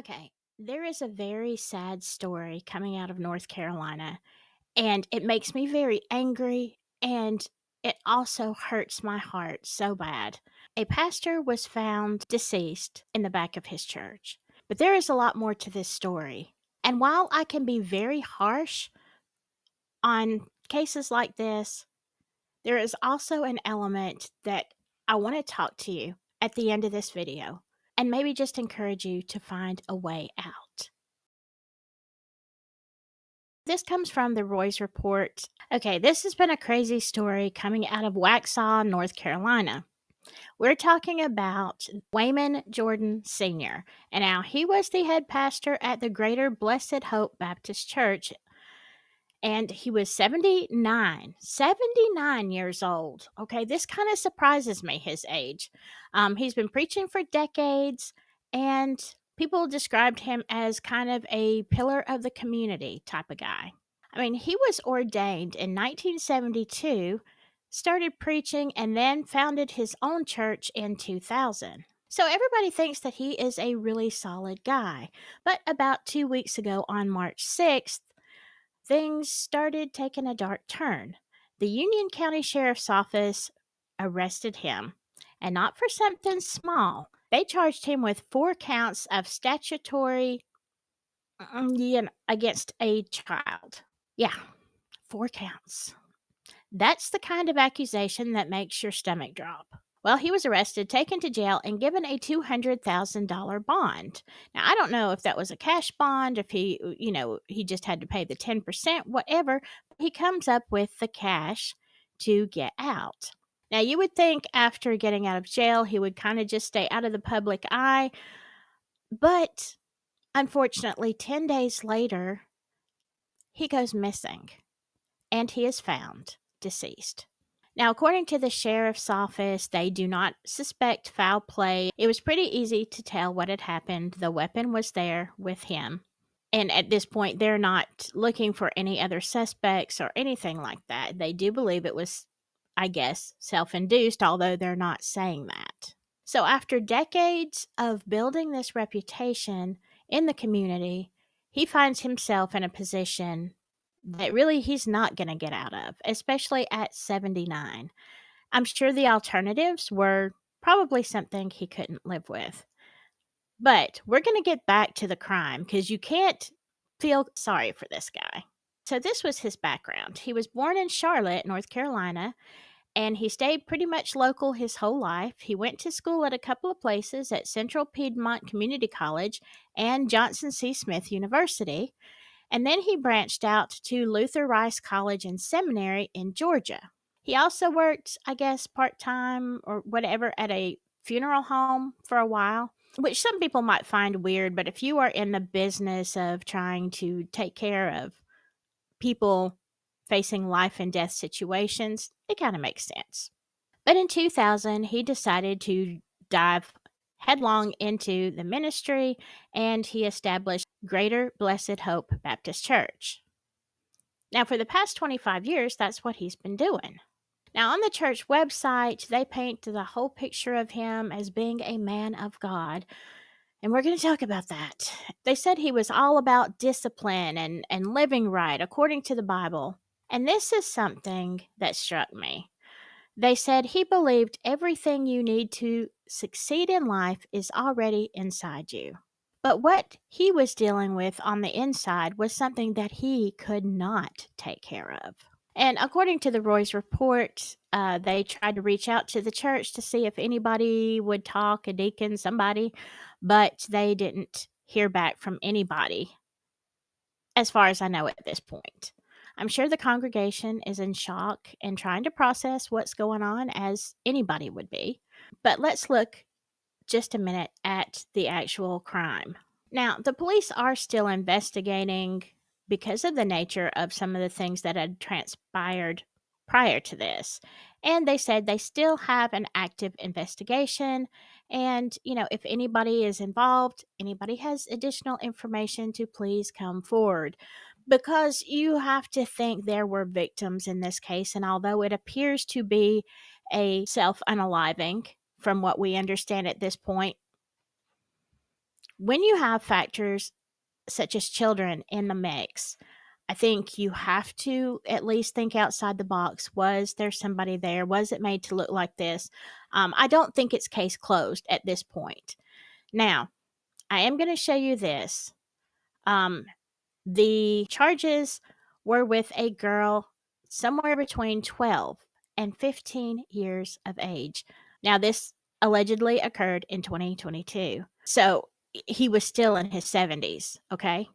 Okay, there is a very sad story coming out of North Carolina, and it makes me very angry, and it also hurts my heart so bad. A pastor was found deceased in the back of his church, but there is a lot more to this story. And while I can be very harsh on cases like this, there is also an element that I want to talk to you at the end of this video and maybe just encourage you to find a way out. This comes from the Roy's Report. Okay, this has been a crazy story coming out of Waxhaw, North Carolina. We're talking about Wayman Jordan Sr. And now he was the head pastor at the Greater Blessed Hope Baptist Church, and he was 79 years old. Okay, this kind of surprises me, his age. He's been preaching for decades, and people described him as kind of a pillar of the community type of guy. I mean, he was ordained in 1972, started preaching, and then founded his own church in 2000. So everybody thinks that he is a really solid guy. But about 2 weeks ago, on March 6th, things started taking a dark turn. The Union County Sheriff's Office arrested him, and not for something small. They charged him with 4 counts of statutory against a child. Yeah, 4 counts. That's the kind of accusation that makes your stomach drop. Well, he was arrested, taken to jail, and given a $200,000 bond. Now, I don't know if that was a cash bond, if he just had to pay the 10%, whatever. He comes up with the cash to get out. Now, you would think after getting out of jail, he would kind of just stay out of the public eye. But unfortunately, 10 days later, he goes missing and he is found deceased. Now, according to the sheriff's office, they do not suspect foul play. It was pretty easy to tell what had happened. The weapon was there with him. And at this point, they're not looking for any other suspects or anything like that. They do believe it was, I guess, self induced, although they're not saying that. So, after decades of building this reputation in the community, he finds himself in a position that really he's not going to get out of, especially at 79. I'm sure the alternatives were probably something he couldn't live with. But we're going to get back to the crime because you can't feel sorry for this guy. So, this was his background. He was born in Charlotte, North Carolina, and he stayed pretty much local his whole life. He went to school at a couple of places at Central Piedmont Community College and Johnson C. Smith University. And then he branched out to Luther Rice College and Seminary in Georgia. He also worked, I guess, part time or whatever at a funeral home for a while, which some people might find weird. But if you are in the business of trying to take care of people facing life and death situations, it kind of makes sense. But in 2000, he decided to dive headlong into the ministry and he established Greater Blessed Hope Baptist Church. Now, for the past 25 years, that's what he's been doing. Now, on the church website, they paint the whole picture of him as being a man of God. And we're going to talk about that. They said he was all about discipline and living right according to the Bible. And this is something that struck me. They said he believed everything you need to succeed in life is already inside you. But what he was dealing with on the inside was something that he could not take care of. And according to the Roy's report, they tried to reach out to the church to see if anybody would talk, a deacon, somebody, but they didn't hear back from anybody, as far as I know at this point. I'm sure the congregation is in shock and trying to process what's going on, as anybody would be. But let's look just a minute at the actual crime. Now, the police are still investigating because of the nature of some of the things that had transpired prior to this. And they said they still have an active investigation. And, if anybody is involved, anybody has additional information to please come forward. Because you have to think there were victims in this case. And although it appears to be a self unaliving, from what we understand at this point, When you have factors such as children in the mix, I think you have to at least think outside the box. Was there somebody there? Was it made to look like this? I don't think it's case closed at this point. Now, I am going to show you this. Um, the charges were with a girl somewhere between 12 and 15 years of age. Now, this allegedly occurred in 2022. So he was still in his 70s. Okay.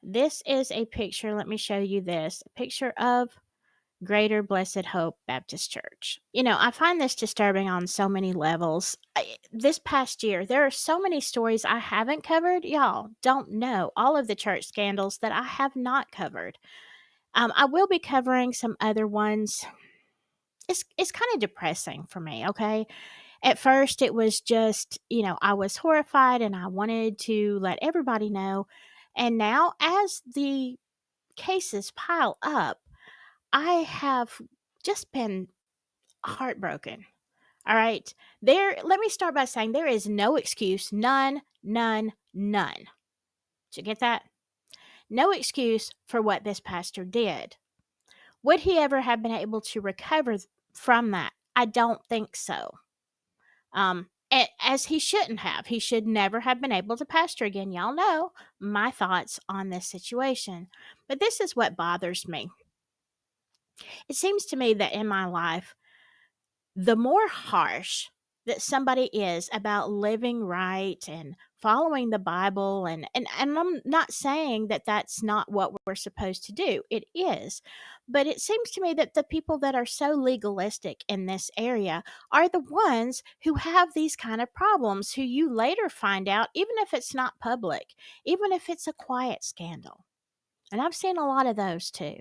This is a picture. Let me show you this, a picture of Greater Blessed Hope Baptist Church. I find this disturbing on so many levels. This past year, there are so many stories I haven't covered. Y'all don't know all of the church scandals that I have not covered. I will be covering some other ones. It's kind of depressing for me, okay? At first, it was just, I was horrified and I wanted to let everybody know. And now, as the cases pile up, I have just been heartbroken. All right. Let me start by saying there is no excuse, none, none, none. Did you get that? No excuse for what this pastor did. Would he ever have been able to recover from that? I don't think so. As he shouldn't have. He should never have been able to pastor again. Y'all know my thoughts on this situation. But this is what bothers me. It seems to me that in my life, the more harsh that somebody is about living right and following the Bible, and I'm not saying that that's not what we're supposed to do. It is. But it seems to me that the people that are so legalistic in this area are the ones who have these kind of problems, who you later find out, even if it's not public, even if it's a quiet scandal. And I've seen a lot of those too.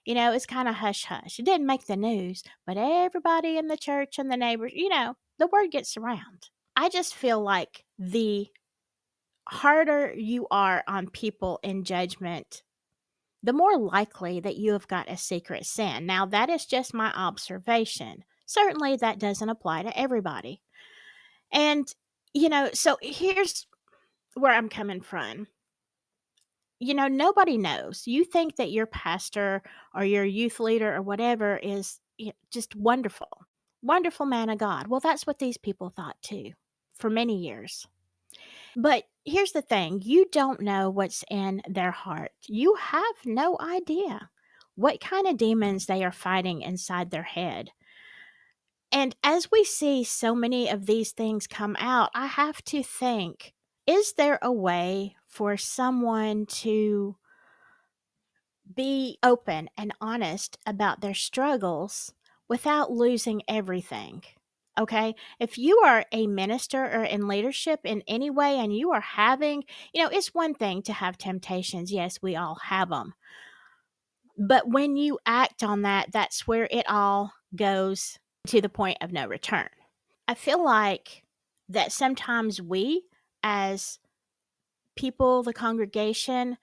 It's kind of hush hush. It didn't make the news, but everybody in the church and the neighbors, the word gets around. I just feel like the harder you are on people in judgment, the more likely that you have got a secret sin. Now, that is just my observation. Certainly, that doesn't apply to everybody. And, so here's where I'm coming from. Nobody knows. You think that your pastor or your youth leader or whatever is just wonderful, wonderful man of God. Well, that's what these people thought too for many years. But here's the thing, you don't know what's in their heart. You have no idea what kind of demons they are fighting inside their head. And as we see so many of these things come out, I have to think, is there a way for someone to be open and honest about their struggles without losing everything? Okay. If you are a minister or in leadership in any way and you are having, it's one thing to have temptations. Yes, we all have them. But when you act on that, that's where it all goes to the point of no return. I feel like that sometimes we, as people, the congregation,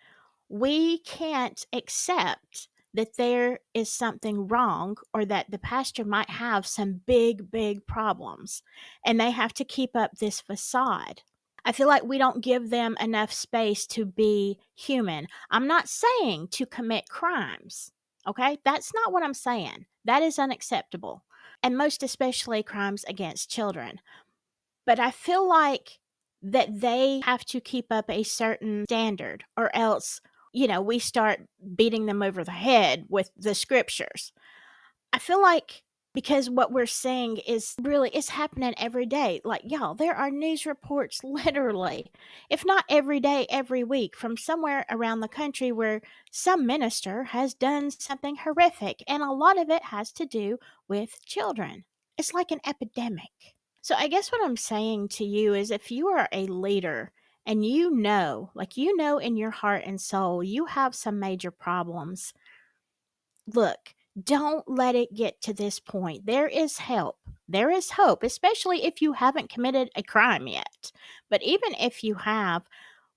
we can't accept that there is something wrong or that the pastor might have some big, big problems and they have to keep up this facade. I feel like we don't give them enough space to be human. I'm not saying to commit crimes, okay? That's not what I'm saying. That is unacceptable. And most especially crimes against children. But I feel like that they have to keep up a certain standard or else, we start beating them over the head with the scriptures. I feel like because what we're seeing is happening every day. Like, y'all, there are news reports literally, if not every day, every week from somewhere around the country where some minister has done something horrific. And a lot of it has to do with children. It's like an epidemic. So I guess what I'm saying to you is if you are a leader and in your heart and soul, you have some major problems, look, don't let it get to this point. There is help. There is hope, especially if you haven't committed a crime yet. But even if you have,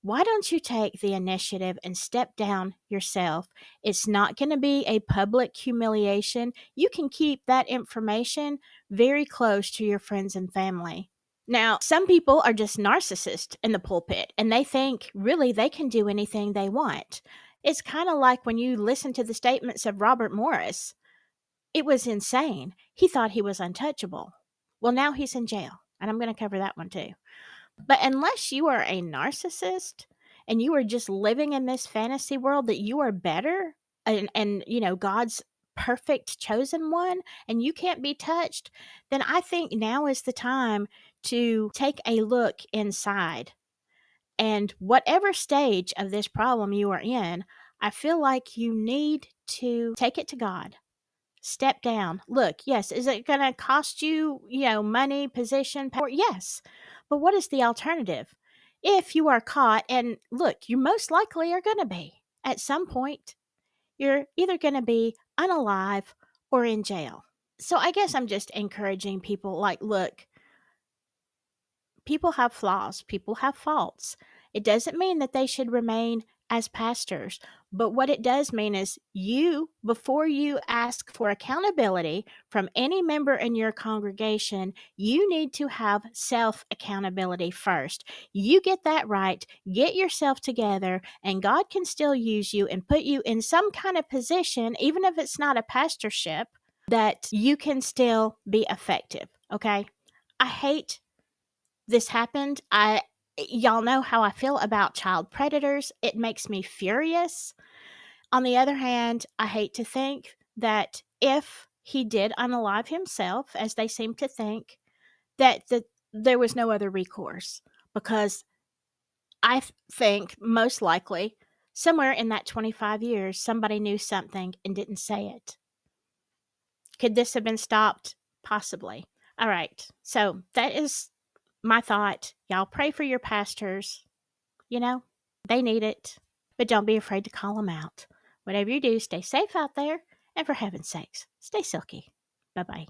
why don't you take the initiative and step down yourself? It's not going to be a public humiliation. You can keep that information very close to your friends and family. Now, some people are just narcissists in the pulpit and they think really they can do anything they want. It's kind of like when you listen to the statements of Robert Morris. It was insane. He thought he was untouchable. Well, now he's in jail, and I'm going to cover that one too. But unless you are a narcissist and you are just living in this fantasy world that you are better and God's perfect chosen one and you can't be touched, then I think now is the time to take a look inside. And whatever stage of this problem you are in, I feel like you need to take it to God. Step down. Look, yes, is it going to cost you, money, position, power? Yes. But what is the alternative? If you are caught, and look, you most likely are going to be at some point, you're either going to be unalive or in jail. So I guess I'm just encouraging people like, look, people have flaws, people have faults. It doesn't mean that they should remain as pastors. But what it does mean is you, before you ask for accountability from any member in your congregation, you need to have self accountability first. You get that right, get yourself together, and God can still use you and put you in some kind of position, even if it's not a pastorship, that you can still be effective. Okay. I hate this happened. Y'all know how I feel about child predators. It makes me furious. On the other hand, I hate to think that if he did unalive himself, as they seem to think, that there was no other recourse, because think most likely somewhere in that 25 years somebody knew something and didn't say it. Could this have been stopped? Possibly. All right. So that is my thought. Y'all pray for your pastors. You know, they need it. But don't be afraid to call them out. Whatever you do, stay safe out there. And for heaven's sakes, stay silky. Bye bye.